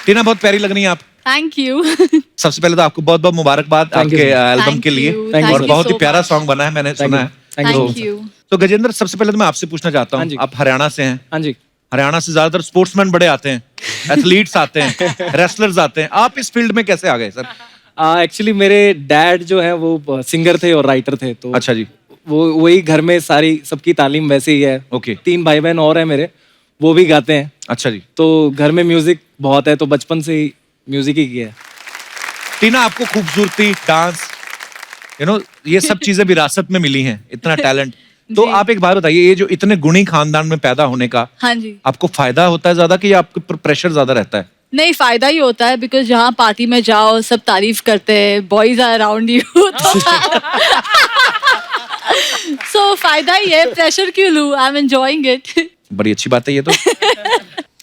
टीना बहुत प्यारी लग रही हैं आप। Thank you. सबसे पहले तो आपको बहुत बहुत मुबारकबाद आपके एल्बम के लिए, और बहुत ही प्यारा सॉन्ग बना है, मैंने सुना है। Thank you. तो गजेंद्र, सबसे पहले तो मैं आपसे पूछना चाहता हूँ, आप हरियाणा से हैं। हाँ जी। हरियाणा से ज्यादातर स्पोर्ट्समैन बड़े आते हैं, एथलीट्स आते हैं, रेसलर्स आते हैं, आप इस फील्ड में कैसे आ गए सर? एक्चुअली मेरे डैड जो है वो सिंगर थे और राइटर थे, तो अच्छा जी। वो वही घर में सारी सबकी तालीम वैसे ही है। ओके। 3 भाई बहन और हैं मेरे, वो भी गाते हैं। अच्छा जी। तो घर में म्यूजिक बहुत है, तो बचपन से ही म्यूजिक ही किया है। टीना, आपको खूबसूरती, डांस, ये सब चीजें विरासत में मिली हैं, इतना टैलेंट। तो आप एक बात बताइए, ये जो इतने गुणी खानदान में पैदा होने का, हाँ जी, आपको फायदा होता है ज्यादा कि आपके ऊपर प्रेशर ज्यादा रहता है? नहीं, फायदा ही होता है, बिकॉज जहाँ पार्टी में जाओ सब तारीफ करते हैं, बॉयज आर अराउंड यू, सो फायदा ही है, प्रेशर क्यों लूं, आई एम एंजॉयिंग इट। बड़ी अच्छी बात है ये तो।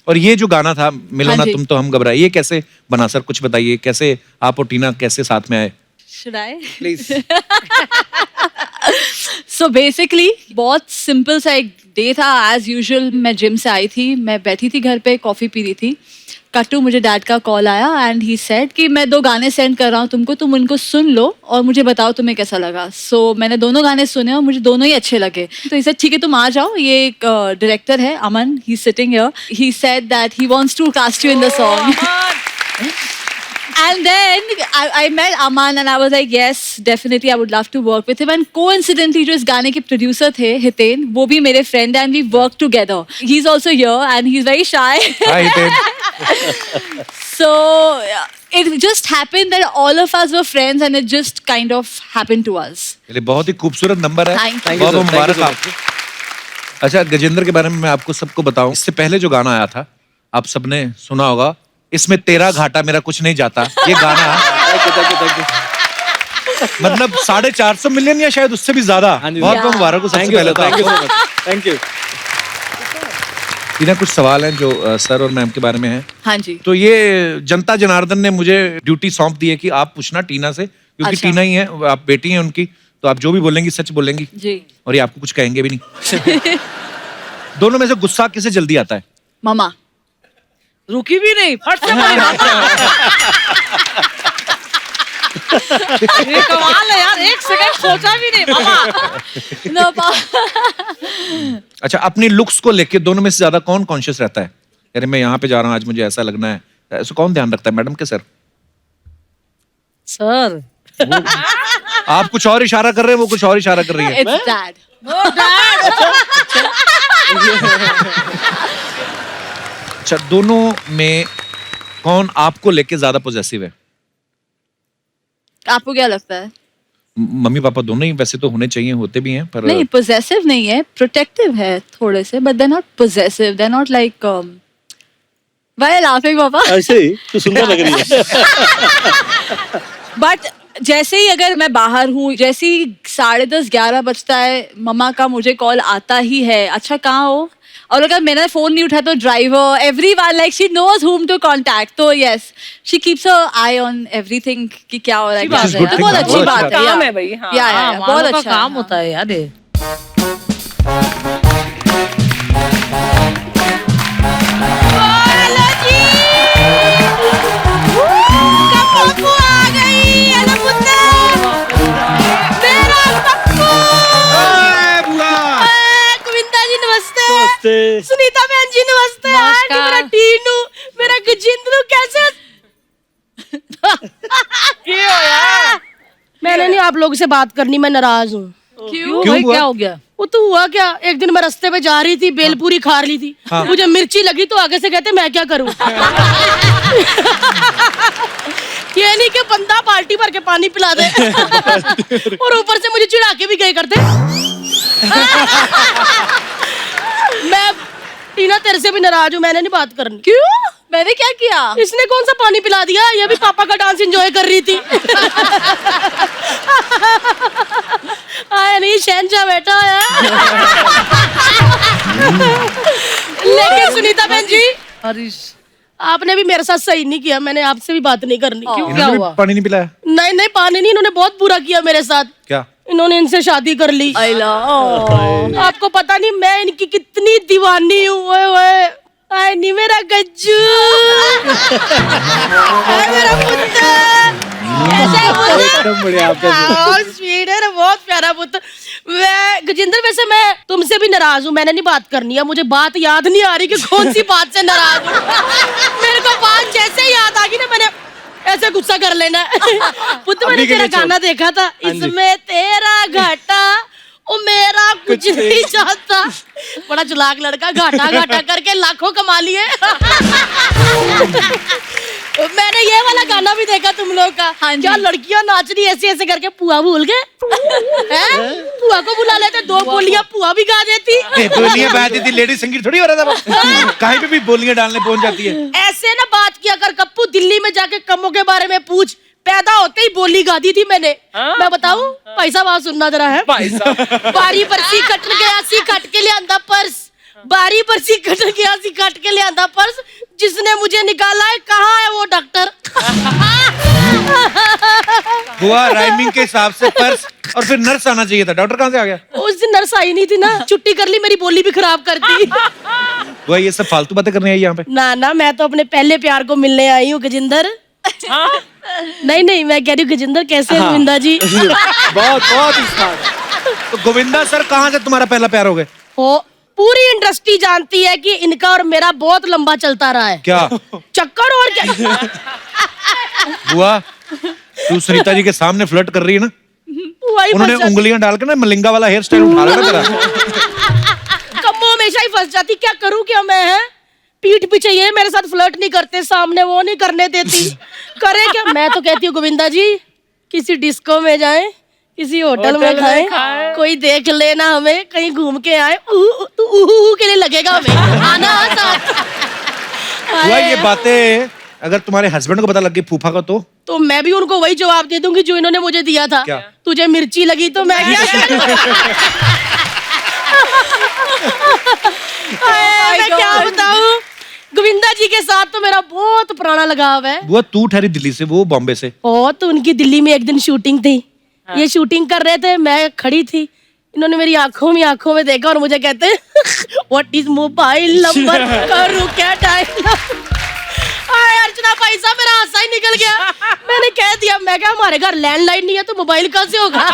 और ये जो गाना था मिलो ना हाँ तुम तो हम घबराए, ये कैसे बना सर? कुछ बताइए, कैसे आप और टीना कैसे साथ में आए? Should I? Please. So basically बहुत सिंपल सा एक डे था। एज यूजुअल मैं जिम से आई थी, मैं बैठी थी घर पे, कॉफी पी रही थी। कट्टू, मुझे डैड का कॉल आया एंड ही सेड कि मैं 2 गाने सेंड कर रहा हूँ तुमको, तुम उनको सुन लो और मुझे बताओ तुम्हें कैसा लगा। सो मैंने दोनों गाने सुने और मुझे दोनों ही अच्छे लगे। तो ही सेड ठीक है तुम आ जाओ, ये एक डायरेक्टर है Aman, he sitting here, he said that he wants to cast you in the song. And then I met Aman and I was like, yes, definitely I would love to work with him. And coincidentally, जो इस गाने के producer थे, हितेन, वो भी मेरे friend and we work together. He's also here and he's very shy. Hi, Hiten. So it just happened that all of us were friends and it just kind of happened to us. ये बहुत ही खूबसूरत number है। Thank you. बहुत मुबारक आपको। अच्छा, गजेंद्र के बारे में मैं आपको सबको बताऊं, इससे पहले जो गाना आया था, आप सबने सुना होगा, इसमें तेरा घाटा मेरा कुछ नहीं जाता। ये गाना मतलब 450 मिलियन या शायद उससे भी ज्यादा। बहुत बहुत मुबारक हो सबसे पहले तो। Thank you. टीना, कुछ सवाल हैं जो सर और मैम के बारे में हैं। हाँ जी। तो ये जनता जनार्दन ने मुझे ड्यूटी सौंप दी है कि आप पूछना टीना से, क्योंकि अच्छा। टीना ही है, आप बेटी हैं उनकी, तो आप जो भी बोलेंगी सच बोलेंगी जी। और ये आपको कुछ कहेंगे भी नहीं। दोनों में से गुस्सा किसे जल्दी आता है? मामा। रुकी भी नहीं, फट से बोली मामा। ये कमाल है यार, 1 सेकंड सोचा भी नहीं मामा। No, अच्छा, अपनी लुक्स को लेके दोनों में से ज्यादा कौन कॉन्शियस रहता है? अरे मैं यहाँ पे जा रहा हूँ, आज मुझे ऐसा लगना है, ऐसा कौन ध्यान रखता है, मैडम के सर? सर आप कुछ और इशारा कर रहे हैं, वो कुछ और इशारा कर रही है। it's dad. अच्छा, दोनों में कौन आपको लेके ज्यादा पॉजेसिव है? आपको क्या लगता है? मम्मी पापा दोनों ही वैसे तो होने चाहिए, होते भी हैं, पर नहीं, possessive नहीं है, protective है थोड़े से, but they're not possessive, they're not like why are you laughing पापा? ऐसे ही तो सुंदर लग रही है। बट जैसे ही अगर मैं बाहर हूँ, जैसे ही 10:30 11 बजता है, मम्मा का मुझे कॉल आता ही है, अच्छा कहाँ हो, और अगर मैंने फोन नहीं उठाया तो driver, everyone, like she knows whom to contact, तो yes, she keeps a eye on everything कि क्या हो रहा है, अच्छी बात है, तो बहुत अच्छी बात है, काम है भाई। हाँ, या बहुत मानव का अच्छा काम होता है यार ये। सुनीता बहन जी नमस्ते। आज मेरा टीनू, मेरा गजेंद्र कैसे? क्यों यार? मैंने नहीं आप लोगों से बात करनी, मैं नाराज हूँ। क्यों भाई, क्या हो गया? वो तो हुआ क्या, एक दिन मैं रास्ते पे जा रही थी, बेलपूरी खा रही थी, मुझे मिर्ची लगी तो आगे से कहते मैं क्या करूँ। ये नहीं कि बंदा बाल्टी भर के पानी पिला दे और ऊपर से मुझे चिढ़ा के भी गए करते। मैं टीना तेरे से भी नाराज हूँ, मैंने नहीं बात करनी। क्यों? मैंने क्या किया? इसने कौन सा पानी पिला दिया, ये भी पापा का डांस एंजॉय कर रही थी। आया नहीं, शहनशाह बैठा है। लेकिन सुनीता बहन जी, हरीश आपने भी मेरे साथ सही नहीं किया, मैंने आपसे भी बात नहीं करनी। क्यों, क्या हुआ? पानी नहीं पिलाया? नहीं नहीं, पानी नहीं, इन्होंने बहुत बुरा किया मेरे साथ। क्या? इन्होंने इनसे शादी कर ली। I love. आपको पता नहीं मैं इनकी कितनी दीवानी हूँ। ओए ओए, आए नहीं मेरा गज्जू, आए मेरा पुत्र, कैसा है पुत्र? एकदम बढ़िया आपका बहुत स्वीट है ना, बहुत प्यारा पुत्र। मैं गजेंद्र, वैसे मैं तुमसे भी नाराज हूँ, मैंने नहीं बात करनी है, मुझे बात याद नहीं आ रही कि कौन सी बात से नाराज हूँ। मेरे को बात जैसे ही याद आ गई ना, मैंने ऐसे गुस्सा कर लेना। पुत्र, मैंने तेरा गाना देखा था, इसमें तेरा घाटा ओ मेरा कुछ नहीं चाहता। बड़ा चालाक लड़का, घाटा घाटा करके लाखों कमा लिए। मैंने ये वाला गाना भी देखा तुम लोग का। हाँ जी। क्या लड़कियां नाच रही ऐसे ऐसे करके, पुआ भूल गए? पुआ को बुला लेते, दो बोलियां पुआ भी गा देती। बोलियां बजाती थी, लेडी संगीत थोड़ी हो रहा था वो। कहीं पे भी बोलियां डालने पहुंच जाती है। ऐसे ना बात किया कर कप्पू, दिल्ली में जाके कमों के बारे में पूछ, पैदा होते ही बोली गा दी थी मैंने। मैं बताऊं भाई साहब, आप सुनना जरा है। बारी बरसी कटन गया सी कट के लियांदा पर्स, बारी बरसी कटन गया सी कट के लियांदा पर्स, जिसने मुझे निकाला है कहाँ है वो डॉक्टर? हुआ राइमिंग के हिसाब से पर्स, और फिर नर्स आना चाहिए था, डॉक्टर कहाँ से आ गया? उस दिन नर्स आई नहीं थी ना, छुट्टी कर ली, मेरी बोली भी खराब कर दी। हुआ ये सब फालतू बातें करने आई यहाँ पे? ना ना, मैं तो अपने पहले प्यार को मिलने आई हूँ गजेंद्र। नहीं नहीं, मैं कह रही हूँ गजेंद्र, कैसे हैं गोविंदा जी? बहुत बहुत स्मार्ट। तो गोविंदा सर कहाँ से तुम्हारा पहला प्यार हो गया? हो, पूरी इंडस्ट्री जानती है कि इनका और मेरा बहुत लंबा चलता रहा है। क्या चक्कर और क्या? हुआ तू सरिता जी के सामने फ्लर्ट कर रही है ना, वही उन्होंने फंस जाती। उंगलियां डाल के ना मलिंगा वाला हेयर स्टाइल उठा लेना तेरा। कम्मो हमेशा ही फंस जाती, क्या करूं क्या मैं? है पीठ पीछे ये मेरे साथ फ्लर्ट नहीं करते, सामने वो नहीं करने देती, करे क्या? मैं तो कहती हूँ गोविंदा जी, किसी डिस्को में जाएं, किसी होटल में खाएं, कोई देख लेना हमें, कहीं घूम के आए, तू ऊ के लिए लगेगा हमें, आना साथ। हुआ ये बातें अगर तुम्हारे हस्बैंड को पता लग गई फूफा को तो मैं भी उनको वही जवाब दे दूंगी जो इन्होंने मुझे दिया था। क्या? तुझे मिर्ची लगी तो मैं क्या करूं? मैं क्या बताऊं, गोविंदा जी के साथ तो मेरा बहुत पुराना लगाव है। बुआ तू ठहरी दिल्ली से, वो बॉम्बे से। ओ, तो उनकी दिल्ली में एक दिन शूटिंग थी। ये शूटिंग कर रहे थे, मैं खड़ी थी, इन्होंने मेरी आंखों में देखा और मुझे कहते व्हाट इज मोबाइल नंबर, करूं क्या डायल? अर्चना भाई साहब, मेरा हासा ही निकल गया। मैंने कह दिया, मैं क्या हमारे घर लैंडलाइन नहीं है तो मोबाइल कहाँ से होगा?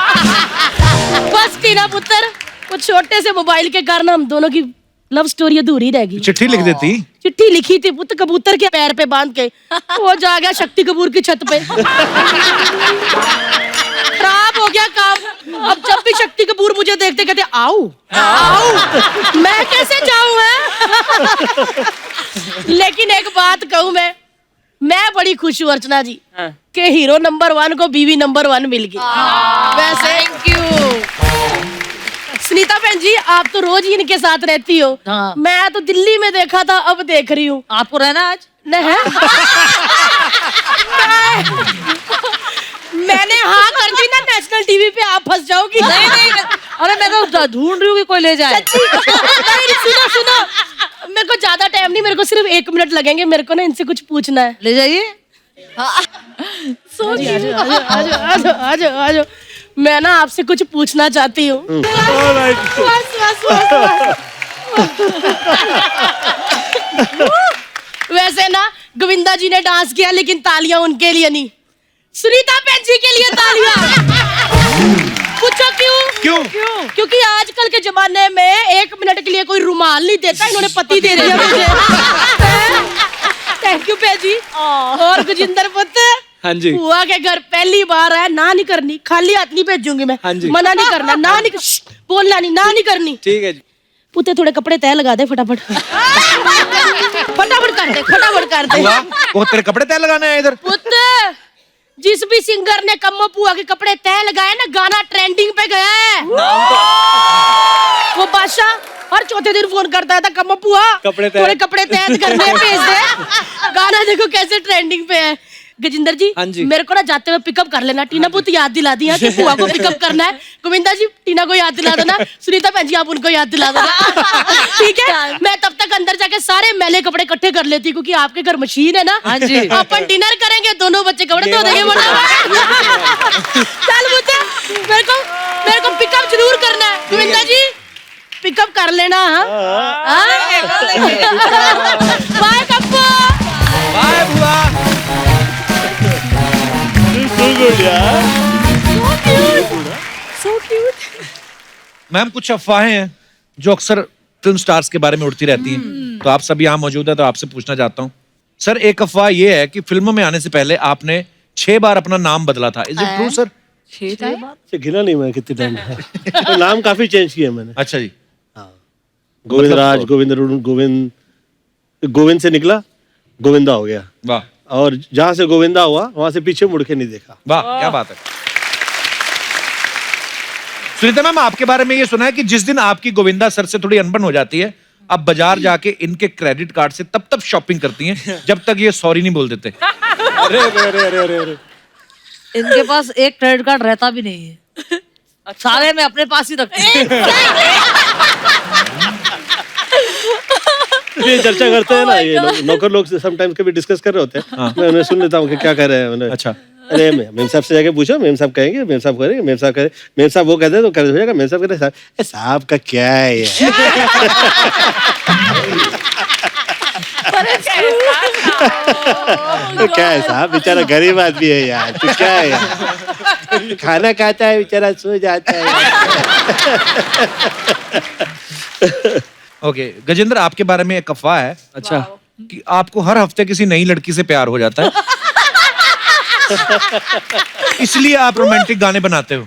बस टीना पुत्र, कुछ छोटे से मोबाइल के कारण हम दोनों की लव स्टोरी अधूरी रह गई। चिट्ठी लिख देती। चिट्ठी लिखी थी पुत्र, कबूतर के पैर पे बांध के, वो जा गया शक्ति कपूर की छत पे। खराब हो गया काम। अब जब भी शक्ति कपूर मुझे देखते कहते आओ आओ, मैं कैसे जाऊं? है लेकिन एक बात कहूं, मैं बड़ी खुश हूँ अर्चना जी के हीरो नंबर 1 को बीवी नंबर 1 मिल गई। वैसे थैंक यू। सुनीता बहन जी, आप तो रोज ही इनके साथ रहती हो। हाँ। मैं तो दिल्ली में देखा था, अब देख रही हूँ। आपको रहना आज? नहीं मैंने हाँ कर दी ना, नेशनल टीवी पे आप फंस जाओगी। नहीं नहीं, अरे मैं तो ढूंढ रही हूँ कि कोई ले जाए। नहीं, सुनो, मेरे को ज्यादा टाइम नहीं, मेरे को सिर्फ 1 मिनट लगेंगे, मेरे को ना इनसे कुछ पूछना है। ले जाइए। आजो, मैं ना आपसे कुछ पूछना चाहती हूँ। वैसे ना गोविंदा जी ने डांस किया, लेकिन तालियां उनके लिए नहीं, सुनीता बहन जी के लिए तालियां। पूछो क्यों? क्योंकि आजकल के जमाने में 1 मिनट के लिए कोई रुमाल नहीं देता, इन्होंने पति दे दिया मुझे। थैंक यू बहन जी। और गजेंद्र पुत्र, हाँ जी। बुआ के घर पहली बार आया, ना नहीं करनी, खाली हाथ नहीं भेजूंगी मैं। हाँ जी। मना नहीं करना, ना नहीं बोलना नहीं, ना नहीं करनी। ठीक है जी। पुते थोड़े कपड़े तय लगा दे फटाफट। फटाफट कर दे। हुआ वो तेरे कपड़े तय लगाने आए इधर। पुत्र, जिस भी सिंगर ने कम्मो पुआ के कपड़े तय लगाए ना, गाना ट्रेंडिंग पे गया है। वो बादशाह हर चौथे दिन फोन करता था, कम्मो पुआ कपड़े तय। थोड़े कपड़े तय करने भेज दे। गाना देखो कैसे ट्रेंडिंग पे है। गजेंद्र जी, हाँ जी। मेरे को ना जाते हुए पिकअप कर लेना। टीना पुत्र याद दिला दिया कि पुआ को पिकअप करना है। गोविंदा जी, टीना को याद दिला देना। सुनीता बहन जी, आप उनको याद दिला देना। ठीक है, मैं तब तक अंदर जाके सारे मैले कपड़े इकट्ठे कर लेती, क्योंकि आपके घर मशीन है ना। हाँ जी। अपन डिनर करेंगे, दोनों बच्चे कपड़े धो देंगे। चल मुझे, मेरे को पिकअप जरूर करना है। गोविंदा जी, पिकअप कर लेना। बाय कप्पू। बाय बुआ। So good यार। So cute. मैम कुछ अफवाहें हैं जो अक्सर फिल्म स्टार्स के बारे में उड़ती रहती हैं, तो आप सब यहाँ मौजूद है तो आपसे पूछना चाहता हूँ सर। एक अफवाह ये है कि फिल्मों में आने से पहले आपने 6 बार अपना नाम बदला था, इज इट ट्रू सर? अच्छा गिना नहीं मैं कितने टाइम तो नाम काफी चेंज किया मैंने। अच्छा जी। गोविंद राज, गोविंद अरुण, गोविंद से निकला गोविंदा हो गया, वाह और जहां से गोविंदा हुआ वहां से पीछे मुड़ के नहीं देखा। वाह क्या बात है। सुनीता मैम आपके बारे में ये सुना है कि जिस दिन आपकी गोविंदा सर से थोड़ी अनबन हो जाती है, आप बाजार जाके इनके क्रेडिट कार्ड से तब शॉपिंग करती हैं जब तक ये सॉरी नहीं बोल देते। अरे अरे अरे अरे अरे अरे। इनके पास एक क्रेडिट कार्ड रहता भी नहीं है, सारे मैं अपने पास ही रखती हूँ। ये चर्चा करते हैं ना ये नौकर लोग समटाइम्स कभी डिस्कस कर रहे होते हैं, मैं उन्हें सुन लेता हूँ कि क्या कर रहे हैं उन्हें। अच्छा। अरे मेम साहब से जाके पूछो, मेम साहब कहेंगे, मेम साहब करेंगे, मेम साहब करे, मेम साहब वो कहते हैं तो कर हो जाएगा, मेम साहब कहते हैं साहब का क्या है ये? तो क्या है साहब, बेचारा गरीब आदमी है यार, तो क्या है यार, खाना खाता है बेचारा, सो जाता है। ओके गजेंद्र आपके बारे में एक अफवाह है अच्छा कि आपको हर हफ्ते किसी नई लड़की से प्यार हो जाता है, इसलिए आप रोमांटिक गाने बनाते हो।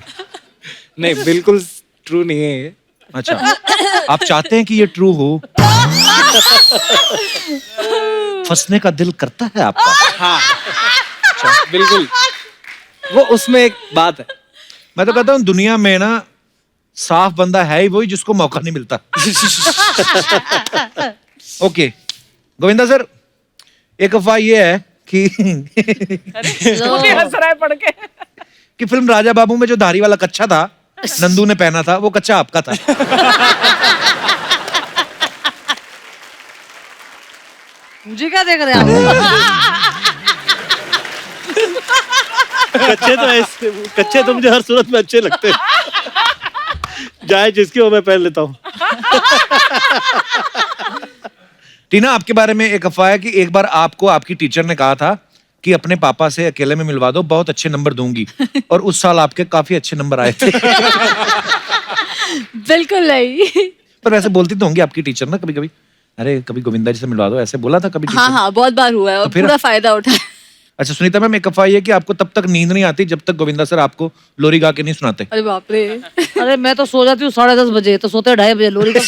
नहीं बिल्कुल ट्रू नहीं है ये। अच्छा आप चाहते हैं कि ये ट्रू हो? फंसने का दिल करता है आपका? हाँ अच्छा, बिल्कुल वो उसमें एक बात है। मैं तो कहता हूँ दुनिया में ना साफ बंदा है ही वही जिसको मौका नहीं मिलता। ओके गोविंदा सर एक अफवाह ये है कि हंस रहा है पढ़ के। कि फिल्म राजा बाबू में जो धारी वाला कच्चा था नंदू ने पहना था, वो कच्चा आपका था। मुझे क्या देख रहे हैं आप? कच्चे तो मुझे हर सूरत में अच्छे लगते हैं, जाए जिसकी वो मैं पहन लेता हूँ। टीना आपके बारे में एक अफवाह है कि एक बार आपको आपकी टीचर ने कहा था कि अपने पापा से अकेले में मिलवा दो, बहुत अच्छे नंबर दूंगी, और उस साल आपके काफी अच्छे नंबर आए थे। बिल्कुल नहीं। पर वैसे बोलती तो होंगी आपकी टीचर ना कभी कभी, अरे कभी गोविंदा जी से मिलवा दो, ऐसे बोला था कभी टीचर? हाँ हाँ बहुत बार हुआ है और तो फिर- पूरा फायदा उठाया। अच्छा सुनीता मैम एक अफवाह ये कि आपको तब तक नींद नहीं आती जब तक गोविंदा सर आपको लोरी गा के नहीं सुनाते। अरे बाप रे। अरे मैं तो सो जाती हूँ 10:30 बजे, तो सोते 2:30 बजे लोरी का